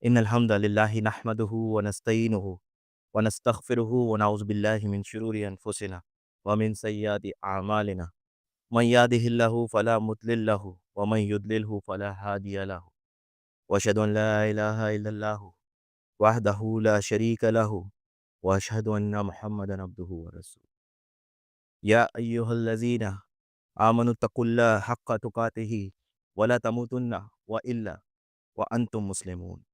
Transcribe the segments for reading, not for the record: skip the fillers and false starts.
إن الحمد لله نحمده ونستعينه ونستغفره ونعوذ بالله من شرور أنفسنا ومن سيئات أعمالنا من يهده الله فلا مضل له ومن يضلله فلا هادي له وأشهد أن لا إله إلا الله وحده لا شريك له وأشهد أن محمدا عبده ورسوله يا أيها الذين آمنوا اتقوا الله حق تقاته ولا تموتن وإلا وأنتم مسلمون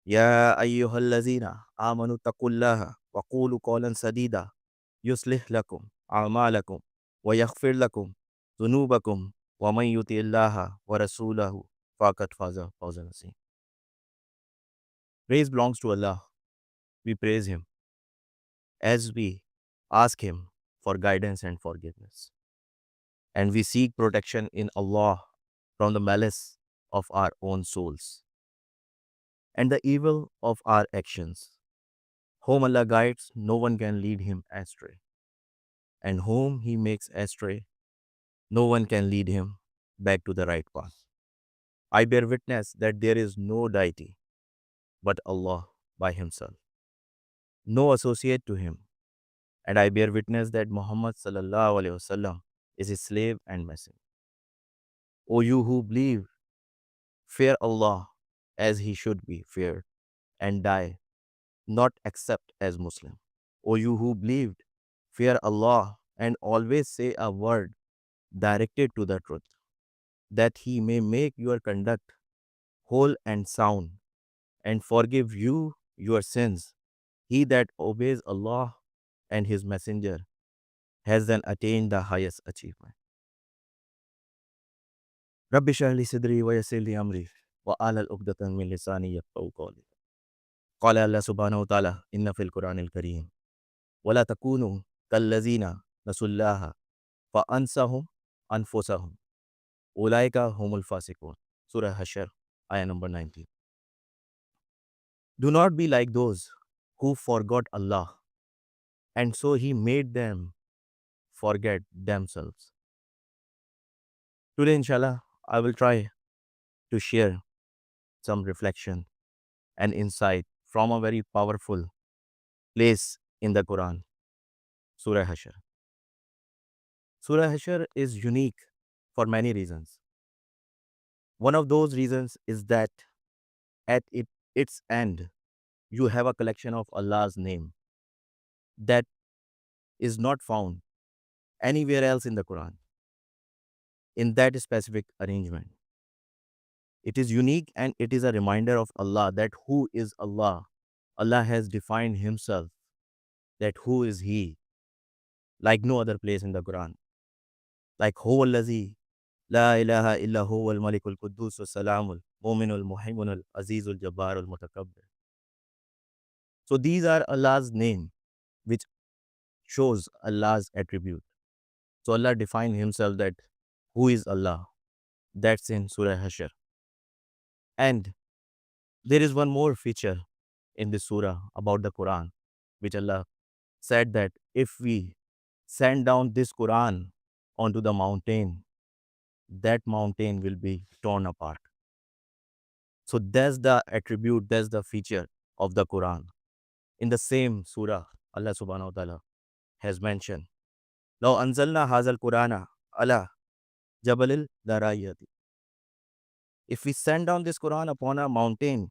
يا أيها الذين آمنوا اتقوا الله وقولوا قولا سديدا يصلح لكم أعمالكم ويغفر لكم ذنوبكم ومن يطع الله ورسوله فقد فاز فوزا عظيما. Praise belongs to Allah. We praise Him as we ask Him for guidance and forgiveness. And we seek protection in Allah from the malice of our own souls and the evil of our actions. Whom Allah guides, no one can lead him astray. And whom He makes astray, no one can lead him back to the right path. I bear witness that there is no deity but Allah by Himself, no associate to Him. And I bear witness that Muhammad sallallahu alaihi wasallam is His slave and messenger. O you who believe, fear Allah as He should be feared, and die not except as Muslim. O you who believed, fear Allah and always say a word directed to the truth, that He may make your conduct whole and sound, and forgive you your sins. He that obeys Allah and His Messenger has then attained the highest achievement. رب اشرح لي صدري ويسر لي أمري وأحلل عقدة من لساني يفقهوا قولي. قال الله سبحانه وتعالى إن في القرآن الكريم ولا تكونوا كالذين نسوا الله فأنساهم أنفسهم أولئك هم الفاسقون. Surah Hashar, ayah number 19. Do not be like those who forgot Allah, and so He made them forget themselves. Today, inshallah, I will try to share some reflection and insight from a very powerful place in the Quran, Surah Hashar. Surah Hashar is unique for many reasons. One of those reasons is that at its end, you have a collection of Allah's name that is not found anywhere else in the Quran, in that specific arrangement. It is unique and it is a reminder of Allah, that who is Allah. Allah has defined Himself, that who is He, like no other place in the Quran. Like Huwa Allazi, La ilaha illa huwa al-malikul quddus salamul mu'minul muhaiminul azizul jabbarul mutakabbir. So these are Allah's name, which shows Allah's attribute. So Allah defined Himself, that who is Allah. That's in Surah Hashar. And there is one more feature in this surah about the Quran, which Allah said that if we send down this Quran onto the mountain, that mountain will be torn apart. So that's the attribute, that's the feature of the Quran. In the same surah, Allah subhanahu wa ta'ala has mentioned, لو أنزلنا هذا القرآن على جبل لرأيته. If we send down this Quran upon a mountain,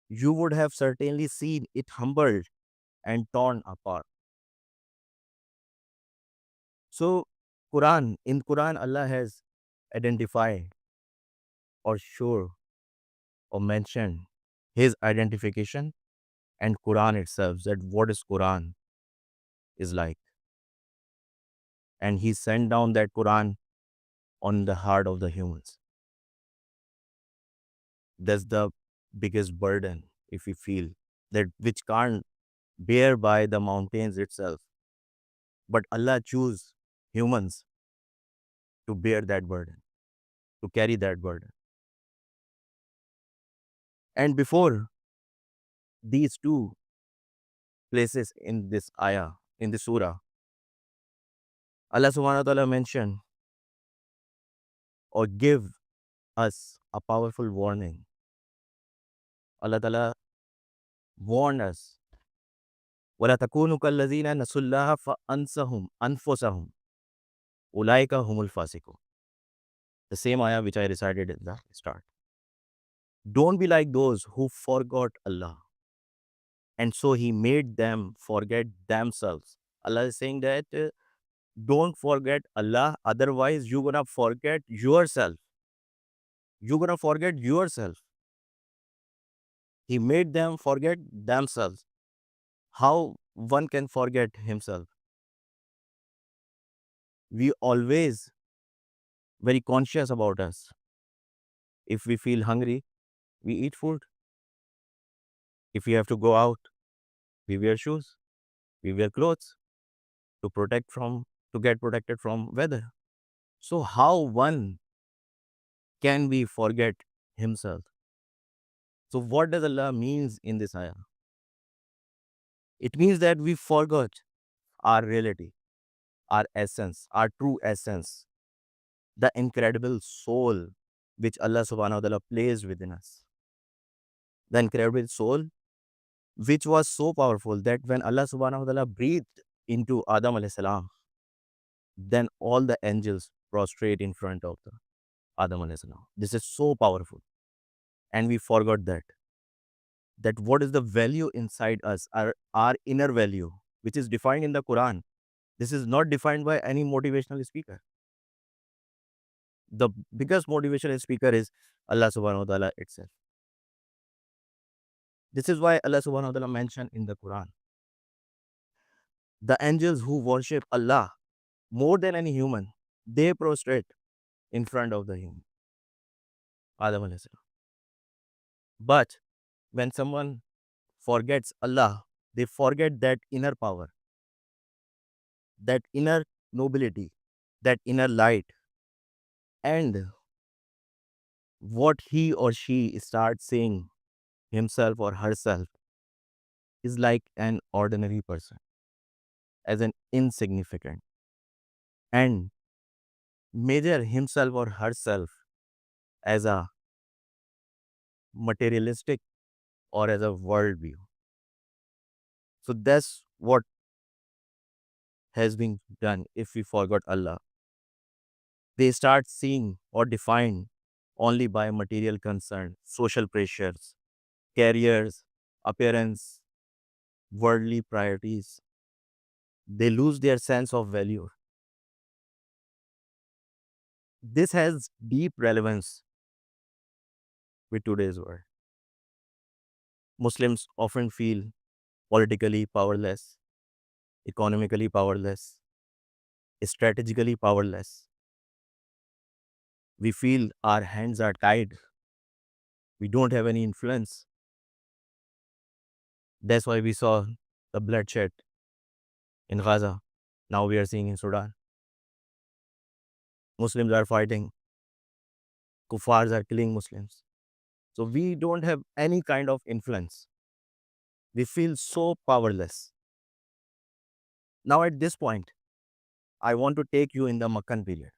you would have certainly seen it humbled and torn apart. So in Quran, Allah has identified or sure or mentioned His identification and Quran itself, that what is Quran is like. And He sent down that Quran on the heart of the humans. That's the biggest burden, if we feel, that which can't bear by the mountains itself. But Allah choose humans to bear that burden, to carry that burden. And before these two places in this ayah, in the surah, Allah subhanahu wa ta'ala mentioned or give us a powerful warning Allah Ta'ala warned us, وَلَا تَكُونُوا كَالَّذِينَ نَسُوا اللَّهَ فَأَنْسَهُمْ أَنفُسَهُمْ أُولَٰئِكَ هُمُ الْفَاسِقُونَ. The same ayah which I recited in the start. Don't be like those who forgot Allah, and so He made them forget themselves. Allah is saying that don't forget Allah, otherwise you're gonna forget yourself. You're gonna forget yourself. He made them forget themselves. How one can forget himself? We always very conscious about us. If we feel hungry, we eat food. If we have to go out, we wear shoes, we wear clothes to protect from to get protected from weather. So how one can we forget himself? So what does Allah means in this ayah? It means that we forgot our reality, our essence, our true essence, the incredible soul which Allah subhanahu wa ta'ala placed within us. The incredible soul which was so powerful that when Allah subhanahu wa ta'ala breathed into Adam alayhi salam, then all the angels prostrate in front of the Adam alayhi salam. This is so powerful. And we forgot that what is the value inside us, our inner value, which is defined in the Quran. This is not defined by any motivational speaker. The biggest motivational speaker is Allah subhanahu wa ta'ala itself. This is why Allah subhanahu wa ta'ala mentioned in the Quran, the angels who worship Allah more than any human, they prostrate in front of the human, Adam alayhi salam. But when someone forgets Allah, they forget that inner power, that inner nobility, that inner light. And what he or she starts saying himself or herself is like an ordinary person, as an insignificant, and measure himself or herself as a materialistic or as a worldview. So that's what has been done if we forgot Allah. They start seeing or defined only by material concern, social pressures, careers, appearance, worldly priorities. They lose their sense of value. This has deep relevance with today's world. Muslims often feel politically powerless, economically powerless, strategically powerless. We feel our hands are tied. We don't have any influence. That's why we saw the bloodshed in Gaza. Now we are seeing in Sudan. Muslims are fighting. Kuffars are killing Muslims. So we don't have any kind of influence. We feel so powerless. Now at this point, I want to take you in the Makkan period.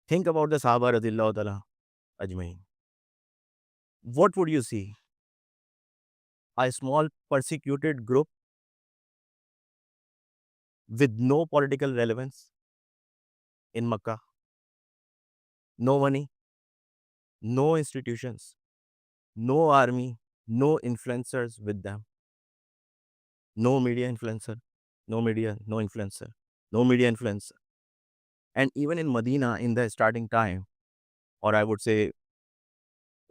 Think about the Sahaba radhiyallahu ta'ala ajmain. What would you see? A small persecuted group with no political relevance in Makkah, no money, no institutions, no army, no influencers with them, no media influencer, no media, no influencer, no media influencer. And even in Medina, in the starting time, or I would say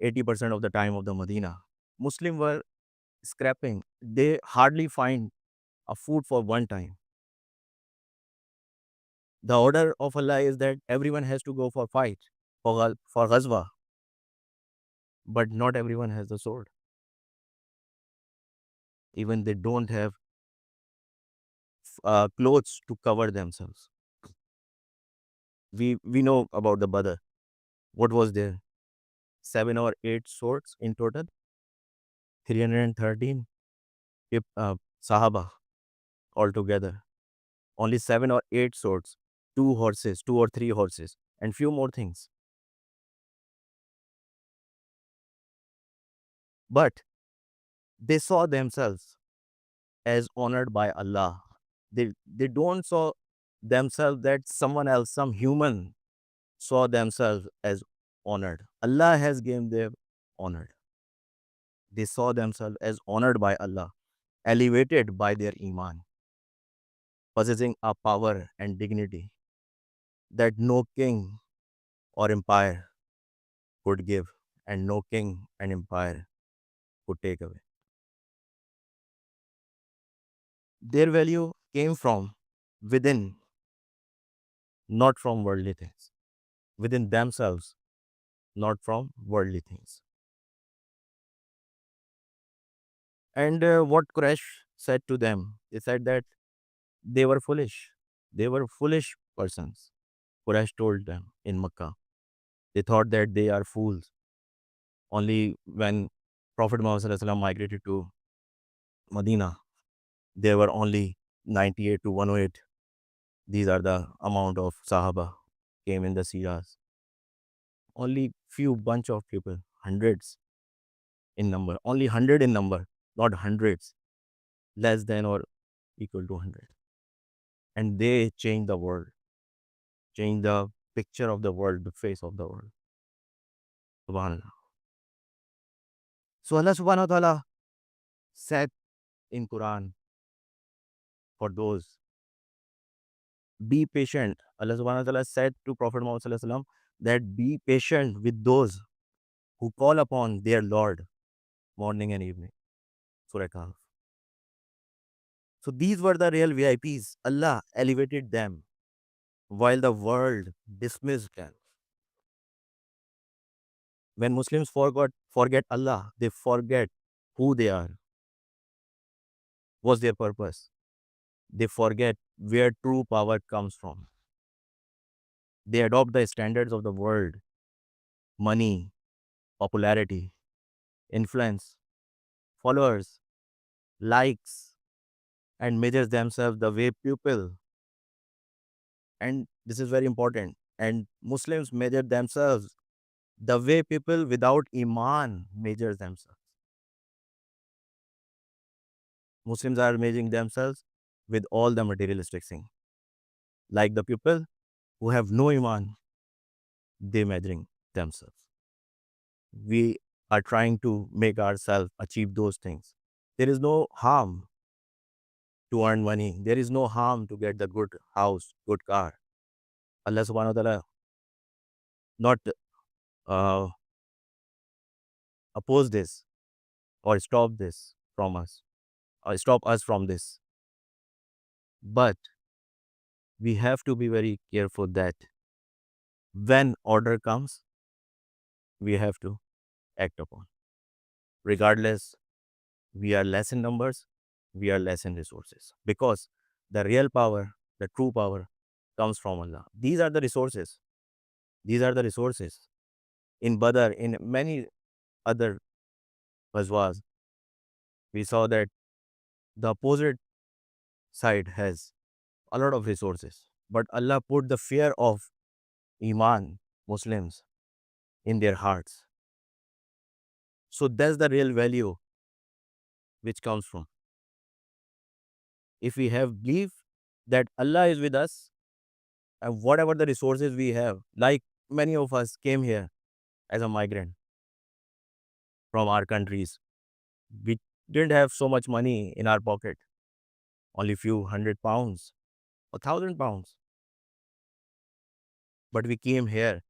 80% of the time of the Medina, Muslims were scrapping. They hardly find a food for one time. The order of Allah is that everyone has to go for fight, for ghazwa, but not everyone has the sword. Even they don't have clothes to cover themselves. We know about the Badr. What was there? 7 or 8 swords in total. 313 Sahaba altogether. Only 7 or 8 swords, 2 horses, 2 or 3 horses, and few more things. But they saw themselves as honored by Allah. They don't saw themselves that someone else, some human, saw themselves as honored. Allah has given them honored. They saw themselves as honored by Allah, elevated by their iman, possessing a power and dignity that no king or empire could give, and no king and empire could take away. Their value came from within, not from worldly things. Within themselves, not from worldly things. And what Quraysh said to them, they said that they were foolish. They were foolish persons. Quraysh told them in Makkah. They thought that they are fools. Only when Prophet Muhammad SAW migrated to Medina, there were only 98 to 108. These are the amount of Sahaba came in the Sirahs. Only few bunch of people, hundreds in number, only 100 in number, not hundreds, less than or equal to 100. And they changed the world, changed the picture of the world, the face of the world. Subhanallah. So Allah subhanahu wa ta'ala said in Quran for those, be patient. Allah subhanahu wa ta'ala said to Prophet Muhammad sallallahu alaihi wasallam that be patient with those who call upon their Lord morning and evening. Surah Kahf. So these were the real VIPs. Allah elevated them while the world dismissed them. When Muslims forget Allah, they forget who they are, what's their purpose. They forget where true power comes from. They adopt the standards of the world, money, popularity, influence, followers, likes, and measures themselves the way people, and this is very important, and Muslims measure themselves the way people without iman measures themselves. Muslims are measuring themselves with all the materialistic thing. Like the people who have no iman, they measuring themselves. We are trying to make ourselves achieve those things. There is no harm to earn money. There is no harm to get the good house, good car. Allah subhanahu wa ta'ala not uh, oppose this or stop this from us or stop us from this. But we have to be very careful that when order comes, we have to act upon. Regardless, we are less in numbers, we are less in resources. Because the real power, the true power, comes from Allah. These are the resources. These are the resources. In Badr, in many other ghazwas, we saw that the opposite side has a lot of resources. But Allah put the fear of Iman, Muslims, in their hearts. So that's the real value which comes from. If we have belief that Allah is with us and whatever the resources we have, like many of us came here as a migrant from our countries, we didn't have so much money in our pocket, only few £100 or £1,000. But we came here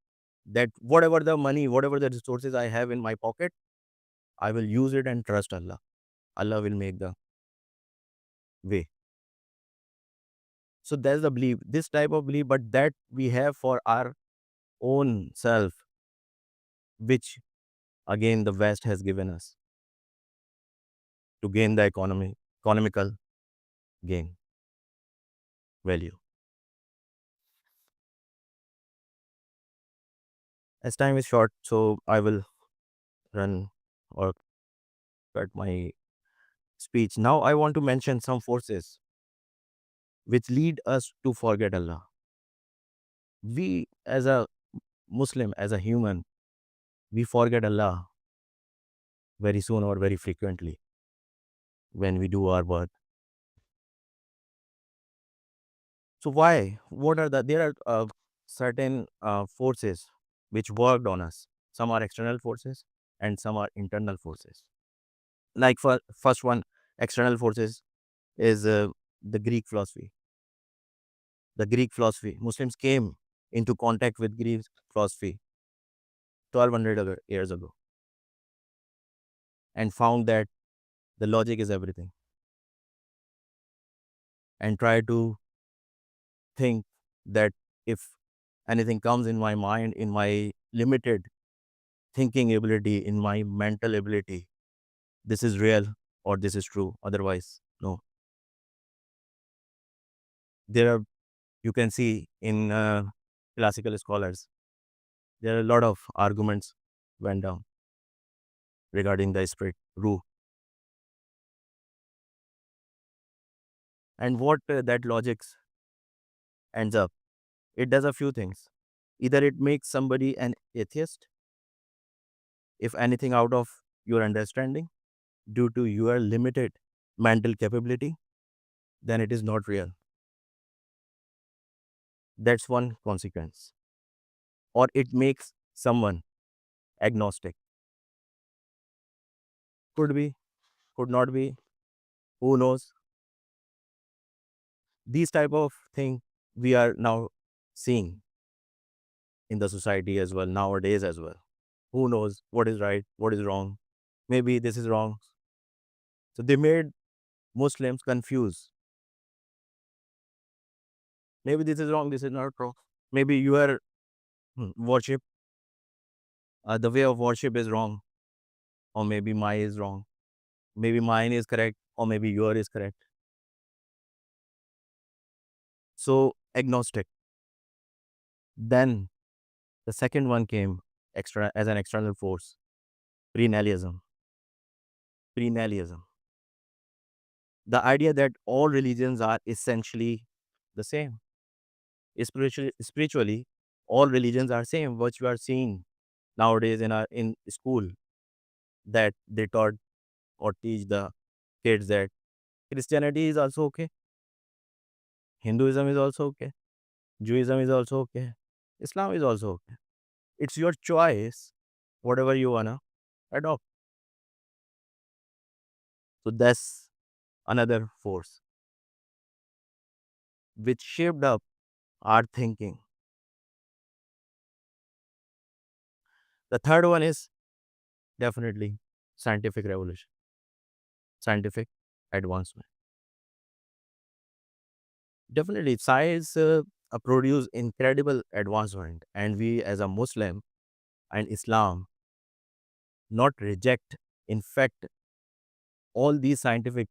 that whatever the money, whatever the resources I have in my pocket, I will use it and trust Allah. Allah will make the way. So that's the belief, this type of belief, but that we have for our own self, which again the West has given us to gain the economical gain value. As time is short, so I will run or cut my speech. Now I want to mention some forces which lead us to forget Allah. We as a Muslim, as a human, we forget Allah very soon or very frequently when we do our work. So why? What are there are certain forces which worked on us. Some are external forces and some are internal forces. Like for first one, external forces is the Greek philosophy. The Greek philosophy. Muslims came into contact with Greek philosophy 1200 years ago and found that the logic is everything, and try to think that if anything comes in my mind, in my limited thinking ability, in my mental ability, this is real or this is true. Otherwise, no. There are, you can see in classical scholars, there are a lot of arguments went down regarding the spirit, ruh, and what that logic ends up. It does a few things. Either it makes somebody an atheist, if anything out of your understanding, due to your limited mental capability, then it is not real. That's one consequence. Or it makes someone agnostic. Could be, could not be, who knows? These type of thing we are now seeing in the society as well, nowadays as well. Who knows what is right, what is wrong? Maybe this is wrong. So they made Muslims confused. Maybe this is wrong, this is not wrong. Maybe your worship, the way of worship is wrong, or maybe mine is wrong. Maybe mine is correct, or maybe yours is correct. So agnostic. Then the second one came extra as an external force, premillennialism. Premillennialism. The idea that all religions are essentially the same. Spiritually, all religions are same. What you are seeing nowadays in school, that they taught or teach the kids that Christianity is also okay, Hinduism is also okay, Judaism is also okay, Islam is also okay. It's your choice, whatever you wanna adopt. So that's another force which shaped up our thinking. The third one is definitely scientific revolution, scientific advancement. Definitely, science produce incredible advancement, and we as a Muslim and Islam not reject. In fact, all these scientific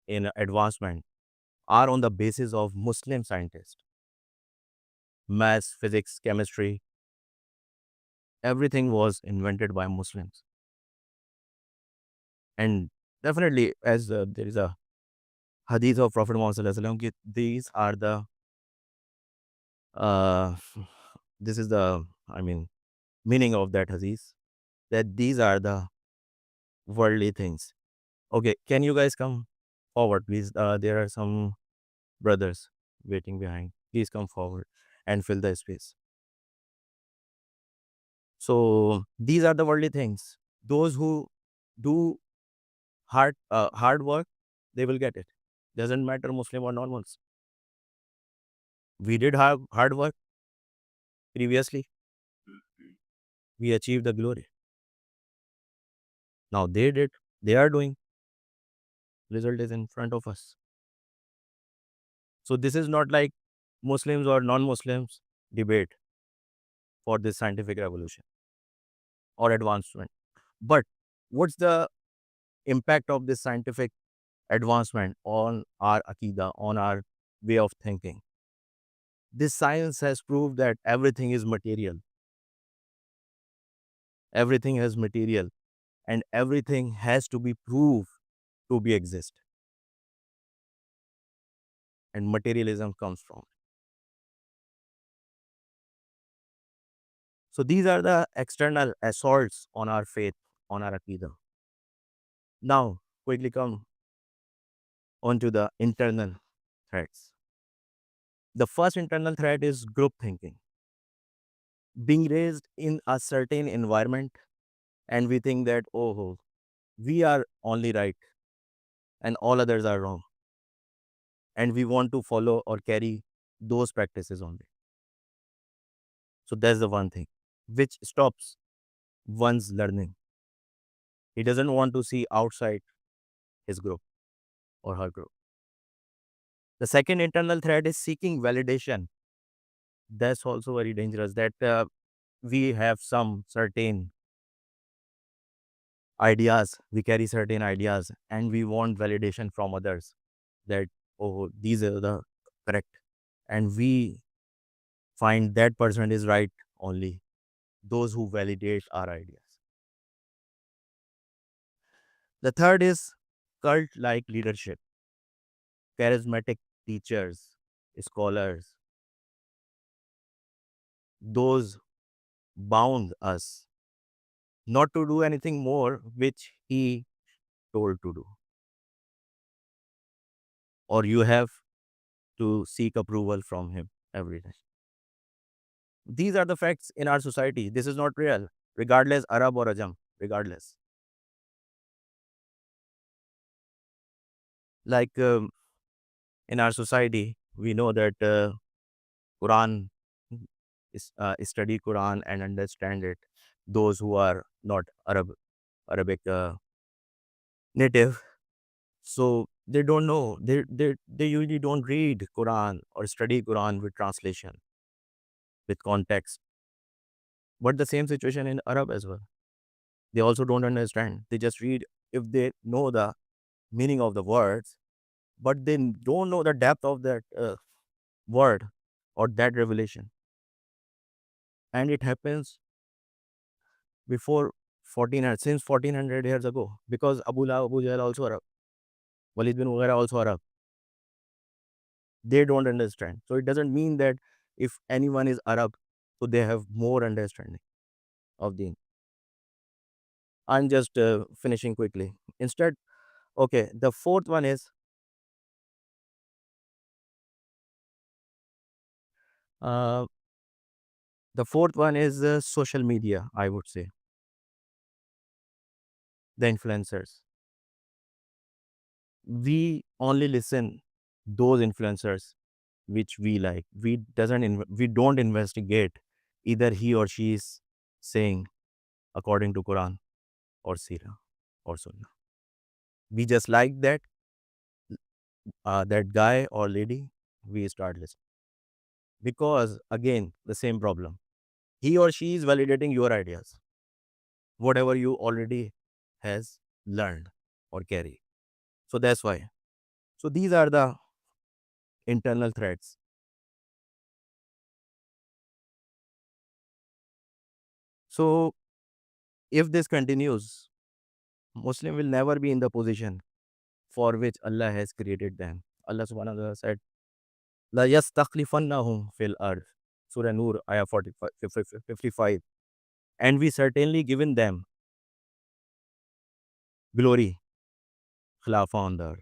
in advancement are on the basis of Muslim scientists. Maths, physics, chemistry, everything was invented by Muslims. And definitely, as there is a hadith of Prophet Muhammad Sallallahu Alaihi Wasallam, these are the uh, this is the, I mean, meaning of that hadith, that these are the worldly things. Okay, can you guys come forward, please? There are some brothers waiting behind. Please come forward and fill the space. So these are the worldly things. Those who do hard work, they will get it. Doesn't matter Muslim or non-Muslim. We did hard work previously. We achieved the glory. Now they did. They are doing. Result is in front of us. So this is not like Muslims or non-Muslims debate for this scientific revolution or advancement. But what's the impact of this scientific advancement on our akida, on our way of thinking? This science has proved that everything is material. Everything is material, and everything has to be proved to be exist. And materialism comes from. So these are the external assaults on our faith. on our Aqidah. Now, quickly come onto the internal threats. The first internal threat is group thinking. Being raised in a certain environment, and we think that, oh, we are only right and all others are wrong. And we want to follow or carry those practices only. So that's the one thing which stops one's learning. He doesn't want to see outside his group or her group. The second internal threat is seeking validation. That's also very dangerous. That we have some certain ideas, we carry certain ideas, and we want validation from others that, oh, these are the correct. And we find that person is right only, those who validate our ideas. The third is cult like leadership, charismatic teachers, scholars, those bound us not to do anything more which he told to do, or you have to seek approval from him every day. These are the facts in our society. This is not real, regardless Arab or Ajam, regardless. Like in our society, we know that Quran study Quran and understand it. Those who are not Arabic native, so they don't know. They usually don't read Quran or study Quran with translation, with context. But the same situation in Arab as well. They also don't understand. They just read if they know the meaning of the words, but they don't know the depth of that word or that revelation. And it happens before 1400, since 1400 years ago, because Abu Lahab, Abu Jahl also Arab, Walid bin Mughira also Arab. They don't understand. So it doesn't mean that if anyone is Arab, so they have more understanding of deen. I'm just finishing quickly. Instead, okay, the fourth one is uh, social media, I would say, the influencers. We only listen those influencers which we like. We don't investigate either he or she is saying according to Quran or Sirah or Sunnah. We just like that guy or lady. We start listening because again the same problem. He or she is validating your ideas, whatever you already has learned or carry. So that's why. So these are the internal threats. So if this continues, Muslim will never be in the position for which Allah has created them. Allah subhanahu wa ta'ala said, La yastakhlifannahum fil ard. Surah Nur, ayah 55. And we certainly given them glory, khilafah on the earth.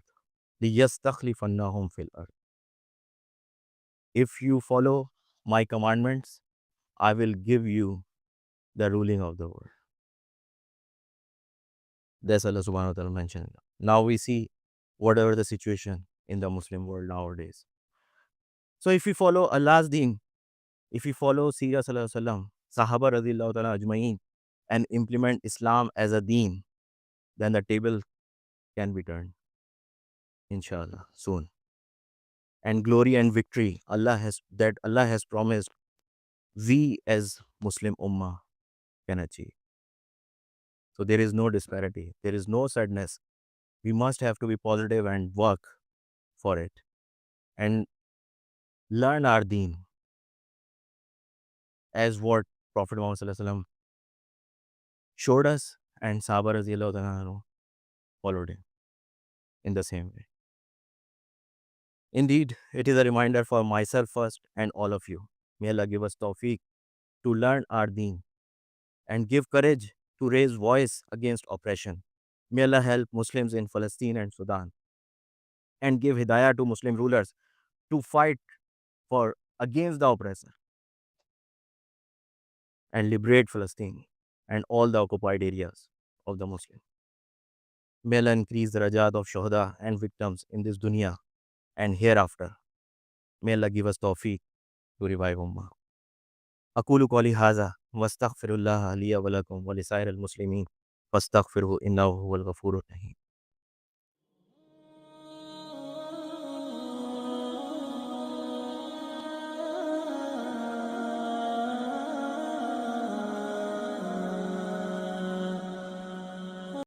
Liyastakhlifannahum fil ard. If you follow my commandments, I will give you the ruling of the world. That's Allah subhanahu wa ta'ala mentioned. Now we see whatever the situation in the Muslim world nowadays. So if we follow Allah's deen, if we follow Sirah Sallallahu Alaihi Wasallam, Sahaba Radhiyallahu Ta'ala Ajmaeen, and implement Islam as a deen, then the table can be turned, inshallah, soon. And glory and victory Allah has promised, we as Muslim Ummah can achieve. So there is no disparity, there is no sadness. We must have to be positive and work for it and learn our deen as what Prophet Muhammad Sallallahu Alaihi Wasallam showed us, and Sahaba Radhiyallahu Ta'ala followed him in the same way. Indeed, it is a reminder for myself first and all of you. May Allah give us tawfiq to learn our deen and give courage to raise voice against oppression. May Allah help Muslims in Palestine and Sudan and give hidayah to Muslim rulers to fight for against the oppressor and liberate Palestine and all the occupied areas of the Muslim. May Allah increase the rajat of shuhada and victims in this dunya and hereafter. May Allah give us tawfiq to revive ummah. أقول قولي هذا واستغفر الله لي ولكم ولسائر المسلمين فاستغفروه إنه هو الغفور الرحيم.